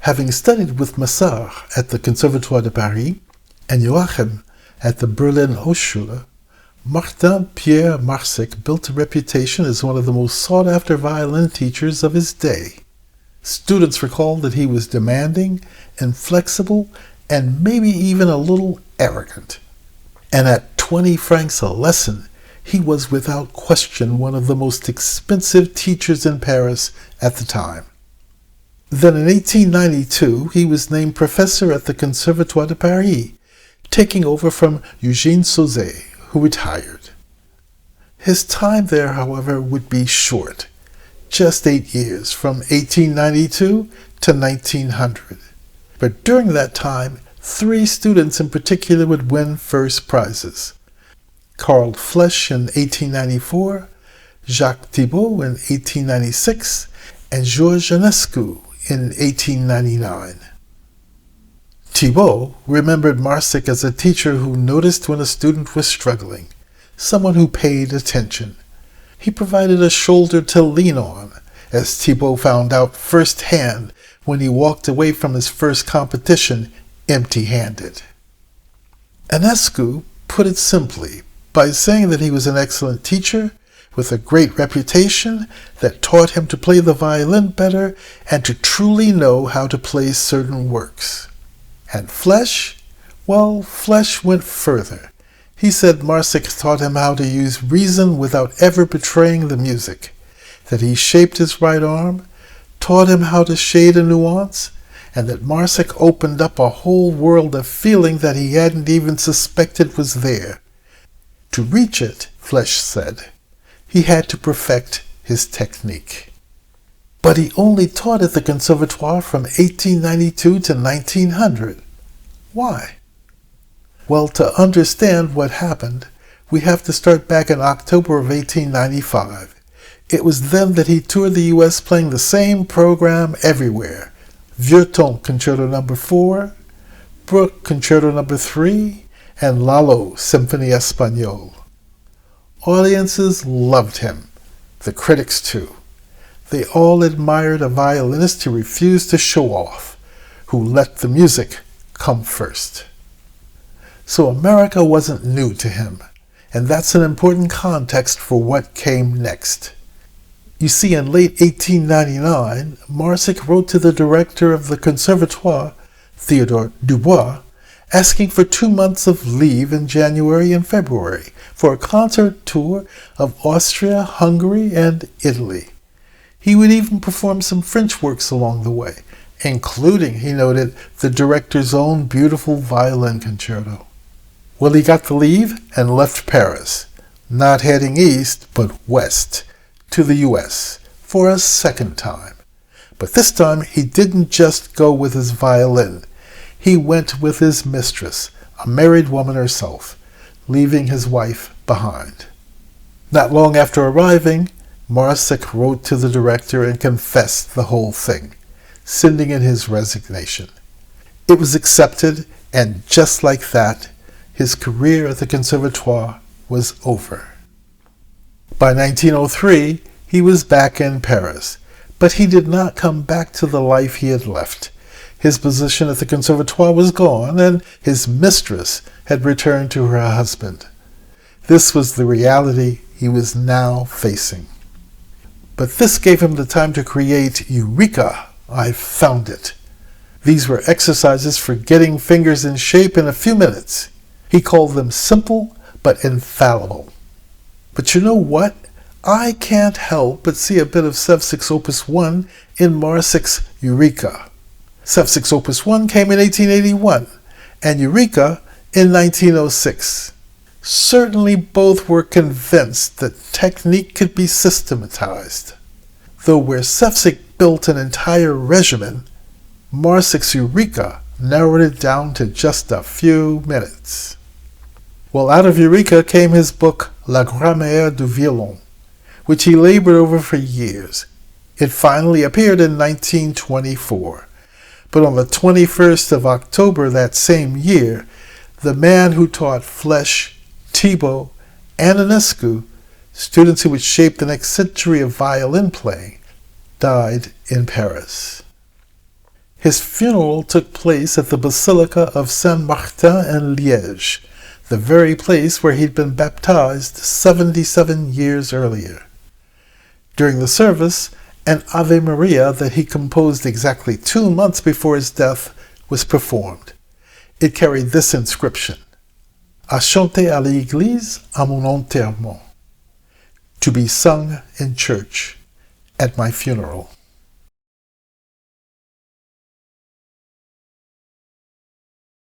Having studied with Massart at the Conservatoire de Paris and Joachim at the Berlin Hochschule, Martin-Pierre Marsick built a reputation as one of the most sought-after violin teachers of his day. Students recalled that he was demanding, inflexible, and maybe even a little arrogant. And at 20 francs a lesson, he was without question one of the most expensive teachers in Paris at the time. Then in 1892, he was named professor at the Conservatoire de Paris, taking over from Eugène Sauzet, who retired. His time there, however, would be short, just 8 years, from 1892 to 1900. But during that time, 3 students in particular would win first prizes. Karl Flesch in 1894, Jacques Thibault in 1896, and Georges Ionescu in 1899. Thibault remembered Marsick as a teacher who noticed when a student was struggling, someone who paid attention. He provided a shoulder to lean on, as Thibault found out firsthand when he walked away from his first competition empty-handed. Ionescu put it simply by saying that he was an excellent teacher with a great reputation that taught him to play the violin better and to truly know how to play certain works. And Flesch? Well, Flesch went further. He said Marsick taught him how to use reason without ever betraying the music, that he shaped his right arm, taught him how to shade a nuance, and that Marsick opened up a whole world of feeling that he hadn't even suspected was there. To reach it, Flesch said, he had to perfect his technique. But he only taught at the Conservatoire from 1892 to 1900. Why? Well, to understand what happened, we have to start back in October of 1895. It was then that he toured the U.S. playing the same program everywhere. Vieuxtemps Concerto No. 4, Bruck Concerto No. 3, and Lalo Symphony Espagnole. Audiences loved him, the critics too. They all admired a violinist who refused to show off, who let the music come first. So America wasn't new to him, and that's an important context for what came next. You see, in late 1899, Marsick wrote to the director of the Conservatoire, Theodore Dubois, asking for 2 months of leave in January and February for a concert tour of Austria, Hungary, and Italy. He would even perform some French works along the way, including, he noted, the director's own beautiful violin concerto. Well, he got the leave and left Paris, not heading east, but west, to the U.S. for a second time. But this time he didn't just go with his violin. He went with his mistress, a married woman herself, leaving his wife behind. Not long after arriving, Marsick wrote to the director and confessed the whole thing, sending in his resignation. It was accepted, and just like that, his career at the Conservatoire was over. By 1903, he was back in Paris, but he did not come back to the life he had left. His position at the Conservatoire was gone, and his mistress had returned to her husband. This was the reality he was now facing. But this gave him the time to create Eureka! I found it. These were exercises for getting fingers in shape in a few minutes. He called them simple but infallible. But you know what? I can't help but see a bit of Sev6 Opus 1 in Marsick's Eureka. Sev6 Opus 1 came in 1881, and Eureka in 1906. Certainly both were convinced that technique could be systematized. Though where Sev6 built an entire regimen, Marsick's Eureka narrowed it down to just a few minutes. Well, out of Eureka came his book La Grammaire du Violon, which he labored over for years. It finally appeared in 1924. But on the 21st of October that same year, the man who taught Flesch, Thibault, and Ionescu, students who would shape the next century of violin playing, died in Paris. His funeral took place at the Basilica of Saint-Martin in Liège, the very place where he'd been baptized 77 years earlier. During the service, an Ave Maria that he composed exactly 2 months before his death was performed. It carried this inscription: "À chanter à l'église à mon enterrement," to be sung in church at my funeral.